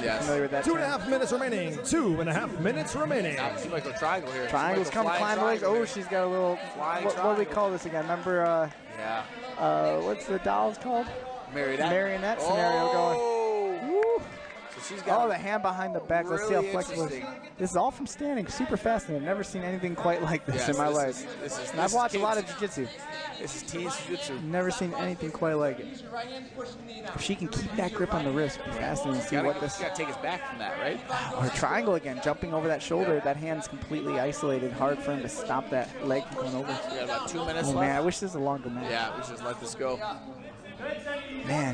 Yes. Familiar with that 2.5 minutes remaining. 2.5 minutes remaining. Now she might go triangle here. Triangles come climb legs. Oh, she's got a little. What do we call this again? Remember? What's the dolls called? Marionette scenario going. Woo. So she's got. Oh, the hand behind the back. Let's see how flexible. This is all from standing. Super fascinating. I've never seen anything quite like this in my life. And I've watched a lot of jiu-jitsu. This is team jiu-jitsu. Never seen anything quite like it. If she can keep that grip on the wrist, it'll be fascinating to see what this. You gotta take us back from that, right? Or triangle again, jumping over that shoulder. That hand's completely isolated. Hard for him to stop that leg from going over. So we got about 2 minutes left. Man, I wish this was a longer match. Yeah, we should just let this go. Man,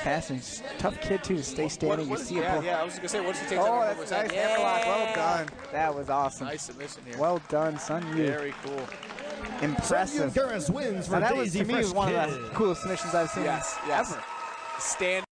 fascinating. Tough kid too to stay standing. You see it. Yeah, I was gonna say, what did she take? Oh, that's nice hammerlock. Well done. That was awesome. Nice submission here. Well done, Sun Yu. Very cool. Impressive. Garris wins for that was, Daisy to me, was one of the coolest submissions I've seen ever. Stand.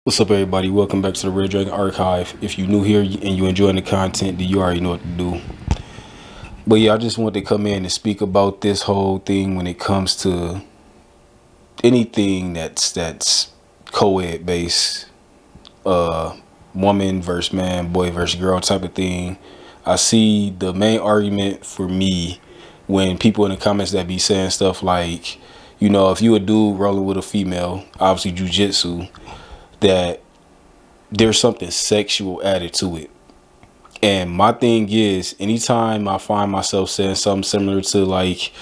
What's up, everybody? Welcome back to the Red Dragon Archive. If you're new here and you're enjoying the content, then you already know what to do. But yeah, I just wanted to come in and speak about this whole thing when it comes to anything that's co-ed based, woman versus man, boy versus girl type of thing. I see the main argument for me when people in the comments that be saying stuff like, you know, if you a dude rolling with a female, obviously jiu-jitsu, that there's something sexual added to it. And my thing is, anytime I find myself saying something similar to like,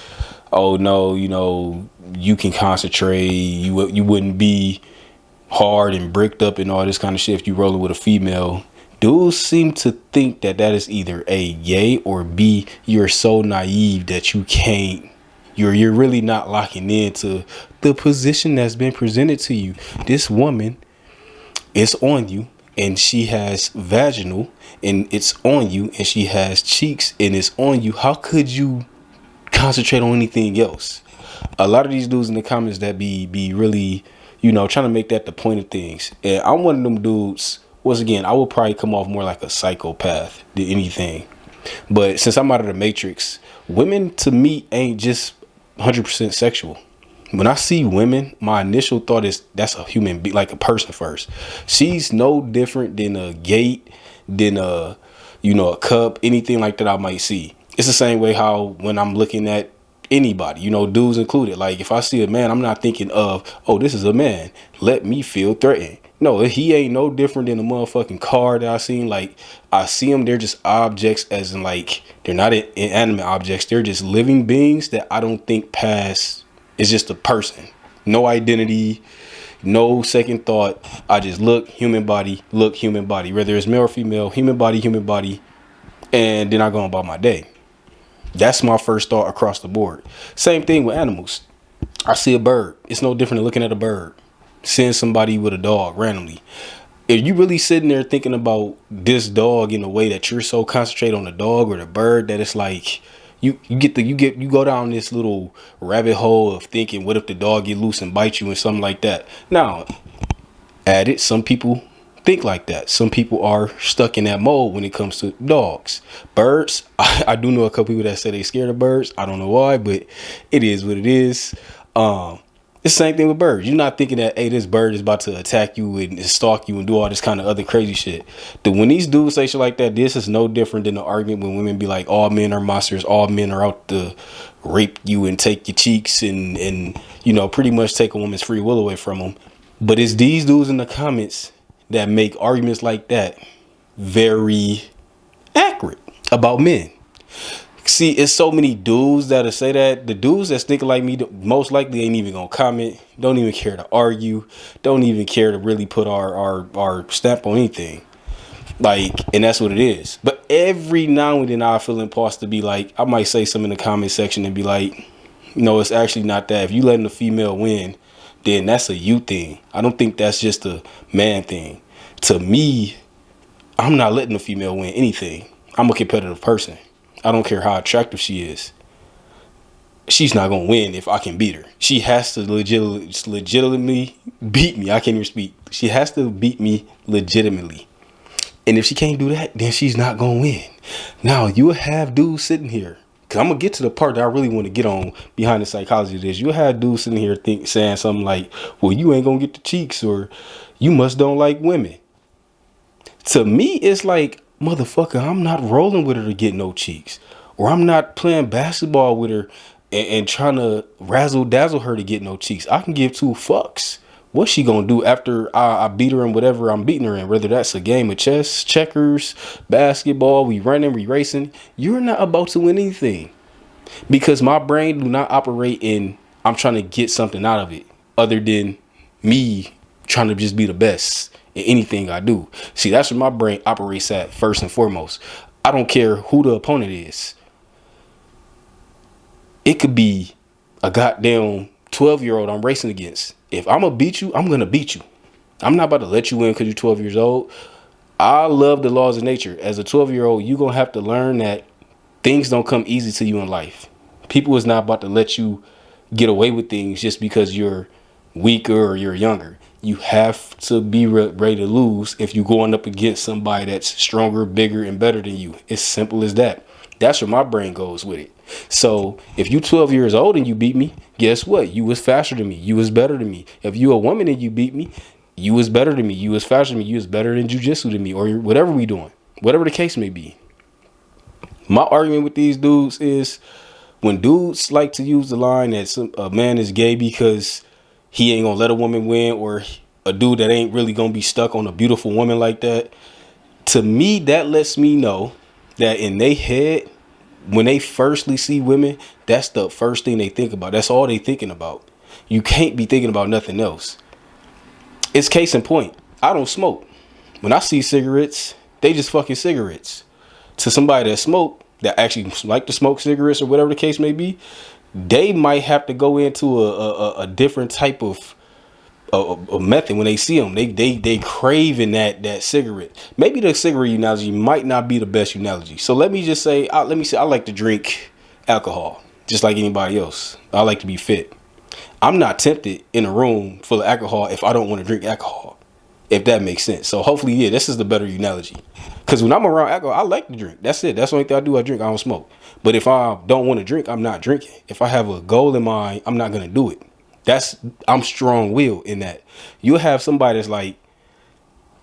oh no, you know, you can concentrate, you wouldn't be hard and bricked up and all this kind of shit if you rolling with a female, dudes seem to think that is either A, yay, or B, you're so naive that you can't, you're really not locking into the position that's been presented to you. This woman, it's on you, and she has vaginal, and it's on you, and she has cheeks, and it's on you. How could you concentrate on anything else? A lot of these dudes in the comments that be really, you know, trying to make that the point of things. And I'm one of them dudes. Once again, I would probably come off more like a psychopath than anything. But since I'm out of the matrix, women to me ain't just 100% sexual. When I see women, my initial thought is that's a human being, like a person first. She's no different than a gate, than a, you know, a cup, anything like that I might see. It's the same way how when I'm looking at anybody, you know, dudes included. Like if I see a man, I'm not thinking of, oh, this is a man, let me feel threatened. No, he ain't no different than a motherfucking car that I seen. Like I see them, they're just objects, as in like they're not inanimate objects. They're just living beings that I don't think pass. It's just a person, no identity, no second thought. I just look, human body, whether it's male or female, human body, and then I go about my day. That's my first thought across the board. Same thing with animals. I see a bird. It's no different than looking at a bird. Seeing somebody with a dog randomly. If you really sitting there thinking about this dog in a way that you're so concentrated on the dog or the bird that it's like, you go down this little rabbit hole of thinking, what if the dog get loose and bite you and something like that. Now, at it, some people think like that. Some people are stuck in that mode when it comes to dogs. Birds, I do know a couple people that say they scared of birds. I don't know why, but it is what it is. It's the same thing with birds. You're not thinking that, hey, this bird is about to attack you and stalk you and do all this kind of other crazy shit. When these dudes say shit like that, this is no different than the argument when women be like, all men are monsters, all men are out to rape you and take your cheeks and you know, pretty much take a woman's free will away from them. But it's these dudes in the comments that make arguments like that very accurate about men. See, it's so many dudes that'll say that. The dudes that's thinking like me, most likely ain't even gonna comment, don't even care to argue, don't even care to really put our stamp on anything. Like, and that's what it is. But every now and then I feel impulsed to be like, I might say something in the comment section and be like, no, it's actually not that. If you letting the female win, then that's a you thing. I don't think that's just a man thing. To me, I'm not letting the female win anything. I'm a competitive person. I don't care how attractive she is. She's not going to win if I can beat her. She has to legitimately beat me. I can't even speak. She has to beat me legitimately. And if she can't do that, then she's not going to win. Now, you'll have dudes sitting here. Because I'm going to get to the part that I really want to get on behind the psychology of this. You'll have dudes sitting here saying something like, well, you ain't going to get the cheeks, or you must don't like women. To me, it's like, motherfucker, I'm not rolling with her to get no cheeks. Or I'm not playing basketball with her and trying to razzle dazzle her to get no cheeks. I can give two fucks. What's she gonna do after I beat her in whatever I'm beating her in? Whether that's a game of chess, checkers, basketball, we running, we racing. You're not about to win anything. Because my brain do not operate in, I'm trying to get something out of it. Other than me trying to just be the best in anything I do. See, that's where my brain operates at first and foremost. I don't care who the opponent is. It could be a goddamn 12-year-old I'm racing against. If I'm going to beat you, I'm going to beat you. I'm not about to let you win because you're 12 years old. I love the laws of nature. As a 12-year-old, you're going to have to learn that things don't come easy to you in life. People is not about to let you get away with things just because you're weaker or you're younger. You have to be ready to lose if you're going up against somebody that's stronger, bigger, and better than you. It's simple as that. That's where my brain goes with it. So if you 12 years old and you beat me, guess what? You was faster than me. You was better than me. If you a woman and you beat me, you was better than me. You was faster than me. You was better than jiu-jitsu than me, or whatever we doing, whatever the case may be. My argument with these dudes is when dudes like to use the line that a man is gay because he ain't gonna let a woman win, or a dude that ain't really gonna be stuck on a beautiful woman like that. To me, that lets me know that in their head, when they firstly see women, that's the first thing they think about. That's all they thinking about. You can't be thinking about nothing else. It's case in point. I don't smoke. When I see cigarettes, they just fucking cigarettes. To somebody that smoke, that actually like to smoke cigarettes or whatever the case may be, they might have to go into a different type of a method when they see them. They craving that cigarette. Maybe the cigarette analogy might not be the best analogy. So let me just say, I like to drink alcohol just like anybody else. I like to be fit. I'm not tempted in a room full of alcohol if I don't want to drink alcohol, if that makes sense. So hopefully, yeah, this is the better analogy. Because when I'm around alcohol, I like to drink. That's it. That's the only thing I do. I drink. I don't smoke. But if I don't want to drink, I'm not drinking. If I have a goal in mind, I'm not going to do it. I'm strong-willed in that. You'll have somebody that's like,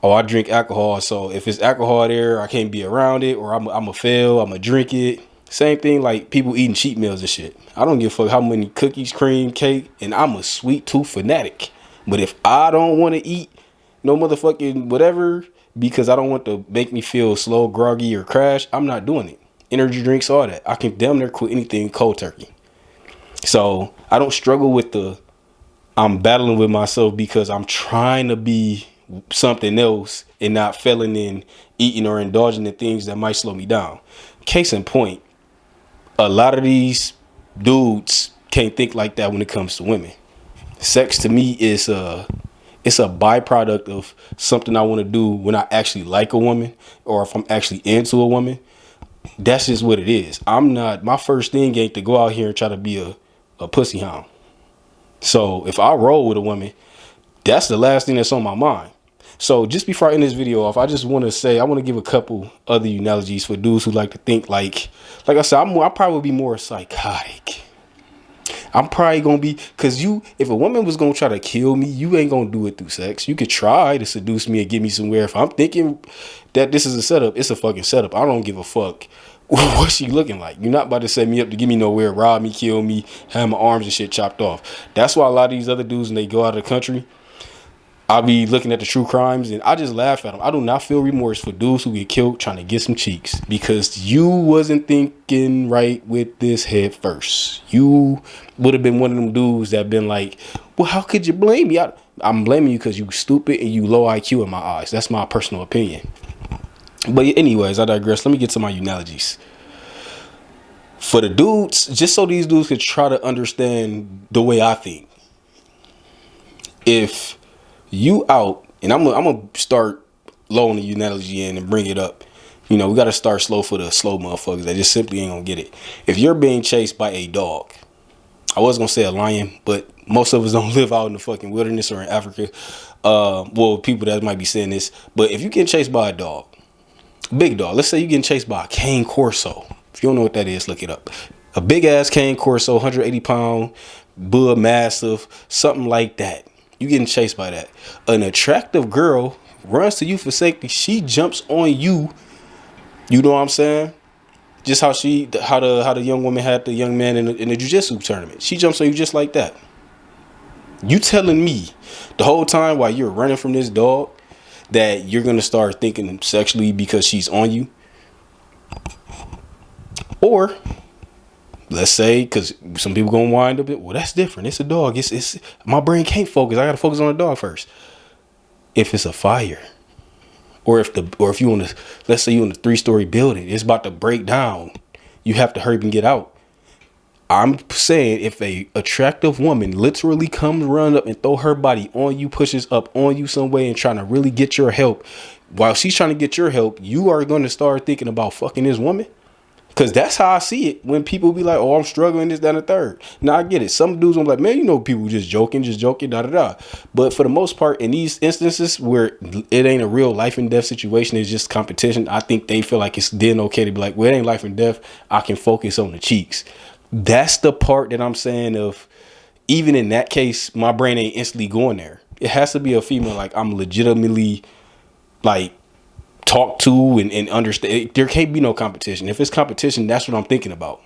oh, I drink alcohol, so if it's alcohol there, I can't be around it, or I'm a fail, I'm a drink it. Same thing like people eating cheat meals and shit. I don't give a fuck how many cookies, cream, cake, and I'm a sweet tooth fanatic. But if I don't want to eat no motherfucking whatever because I don't want to make me feel slow, groggy, or crash, I'm not doing it. Energy drinks, all that. I can damn near quit anything cold turkey. So I don't struggle with I'm battling with myself because I'm trying to be something else and not failing in eating or indulging in things that might slow me down. Case in point, a lot of these dudes can't think like that when it comes to women. Sex to me is it's a byproduct of something I want to do when I actually like a woman, or if I'm actually into a woman. That's just what it is. My first thing ain't to go out here and try to be a pussy hound. So if I roll with a woman, that's the last thing that's on my mind. So just before I end this video off, I just want to say, I want to give a couple other analogies for dudes who like to think like I said, I'll probably be more psychotic. I'm probably going to be, because if a woman was going to try to kill me, you ain't going to do it through sex. You could try to seduce me and get me somewhere. If I'm thinking that this is a setup, it's a fucking setup. I don't give a fuck what's she looking like. You're not about to set me up to get me nowhere, rob me, kill me, have my arms and shit chopped off. That's why a lot of these other dudes, when they go out of the country, I'll be looking at the true crimes and I just laugh at them. I do not feel remorse for dudes who get killed trying to get some cheeks, because you wasn't thinking right with this head first. You would have been one of them dudes that been like, well, how could you blame me? I'm blaming you because you stupid and you low IQ in my eyes. That's my personal opinion. But anyways, I digress. Let me get to my analogies. For the dudes, just so these dudes could try to understand the way I think. If you out, and I'm gonna start low on the analogy and bring it up. You know, we gotta start slow for the slow motherfuckers that just simply ain't gonna get it. If you're being chased by a dog, I was gonna say a lion, but most of us don't live out in the fucking wilderness or in Africa. Well, people that might be saying this, but if you get chased by a dog, big dog, let's say you getting chased by a cane corso. If you don't know what that is, look it up. A big ass cane corso, 180 pound, bull massive, something like that. You getting chased by that. An attractive girl runs to you for safety. She jumps on you. You know what I'm saying? Just how the young woman had the young man in the jiu-jitsu tournament. She jumps on you just like that. You telling me the whole time while you're running from this dog that you're gonna start thinking sexually because she's on you? Or let's say, because some people gonna wind up, well, that's different. It's a dog. It's my brain can't focus. I gotta focus on the dog first. If it's a fire, or if you on the, let's say you in a 3-story building, it's about to break down. You have to hurry up and get out. I'm saying if a attractive woman literally comes run up and throw her body on you, pushes up on you some way and trying to really get your help, while she's trying to get your help, you are going to start thinking about fucking this woman. Because that's how I see it when people be like, oh, I'm struggling, this, that, and the third. Now, I get it. Some dudes, I'm like, man, you know, people just joking, da-da-da. But for the most part, in these instances where it ain't a real life and death situation, it's just competition, I think they feel like it's then okay to be like, well, it ain't life and death. I can focus on the cheeks. That's the part that I'm saying of, even in that case, my brain ain't instantly going there. It has to be a female like I'm legitimately like talk to and understand. There can't be no competition. If it's competition, that's what I'm thinking about.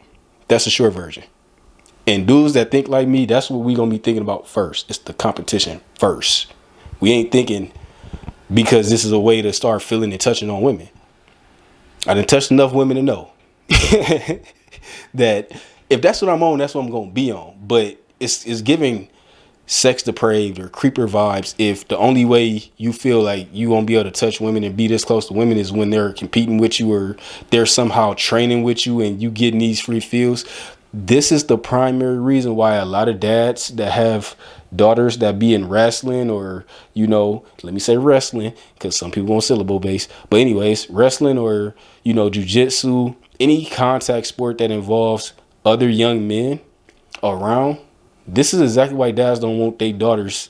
That's the short version. And dudes that think like me, that's what we gonna be thinking about first. It's the competition first. We ain't thinking because this is a way to start feeling and touching on women. I done touched enough women to know that if that's what I'm on, that's what I'm gonna be on. But it's giving sex depraved or creeper vibes if the only way you feel like you won't be able to touch women and be this close to women is when they're competing with you or they're somehow training with you and you getting these free feels. This is the primary reason why a lot of dads that have daughters that be in wrestling or, you know, let me say wrestling because some people want syllable based, but anyways, wrestling or, you know, jiu-jitsu, any contact sport that involves other young men around. This is exactly why dads don't want their daughters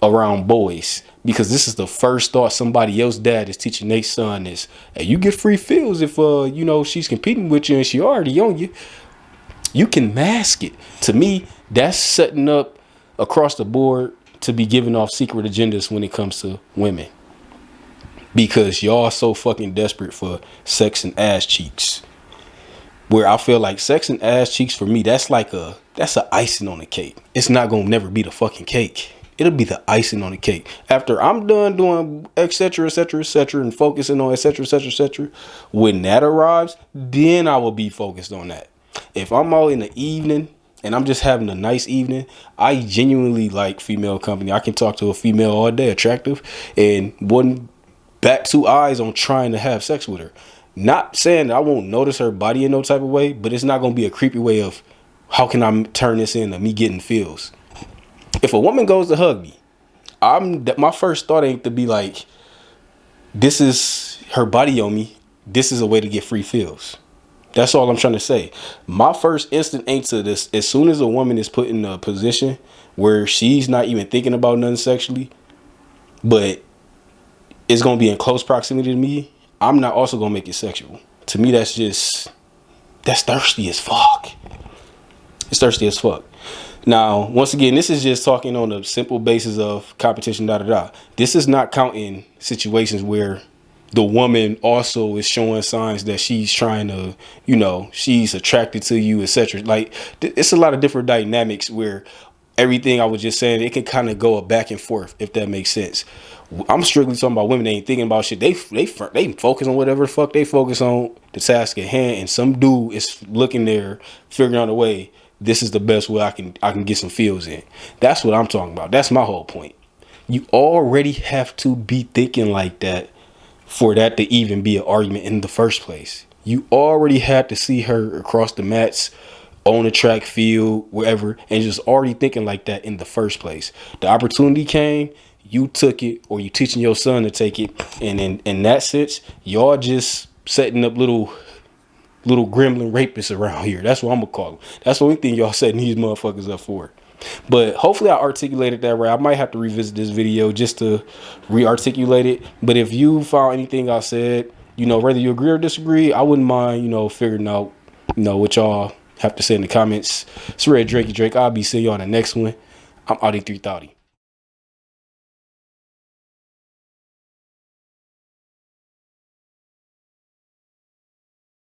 around boys, because this is the first thought somebody else's dad is teaching their son is, hey, you get free feels if you know, she's competing with you and she already on you. You can mask it. To me, that's setting up across the board to be giving off secret agendas when it comes to women, because y'all so fucking desperate for sex and ass cheeks. Where I feel like sex and ass cheeks for me, that's a icing on the cake. It's not gonna never be the fucking cake. It'll be the icing on the cake. After I'm done doing etc, and focusing on etc, when that arrives, then I will be focused on that. If I'm out in the evening and I'm just having a nice evening, I genuinely like female company. I can talk to a female all day, attractive, and wouldn't bat 2 eyes on trying to have sex with her. Not saying that I won't notice her body in no type of way, but it's not going to be a creepy way of how can I turn this into me getting feels. If a woman goes to hug me, my first thought ain't to be like, this is her body on me. This is a way to get free feels. That's all I'm trying to say. My first instinct ain't to this. As soon as a woman is put in a position where she's not even thinking about nothing sexually, but it's going to be in close proximity to me, I'm not also going to make it sexual. To me, that's thirsty as fuck. It's thirsty as fuck. Now, once again, this is just talking on the simple basis of competition, This is not counting situations where the woman also is showing signs that she's trying to, you know, she's attracted to you, etc. Like, it's a lot of different dynamics where everything I was just saying, it can kind of go back and forth, if that makes sense. I'm strictly talking about women that ain't thinking about shit. They focus on whatever the fuck they focus on, the task at hand, and some dude is looking there, figuring out a way. This is the best way I can get some feels in. That's what I'm talking about. That's my whole point. You already have to be thinking like that for that to even be an argument in the first place. You already had to see her across the mats, on the track field, wherever, and just already thinking like that in the first place. The opportunity came, you took it, or you teaching your son to take it, and in that sense, y'all just setting up little gremlin rapists around here. That's what I'm gonna call them. That's the only thing y'all setting these motherfuckers up for. But hopefully I articulated that right. I might have to revisit this video just to re-articulate it. But if you found anything I said, you know, whether you agree or disagree, I wouldn't mind, you know, figuring out, you know, what y'all have to say in the comments. It's Red Drakey Drake. I'll be seeing you on the next one. I'm Audi 330.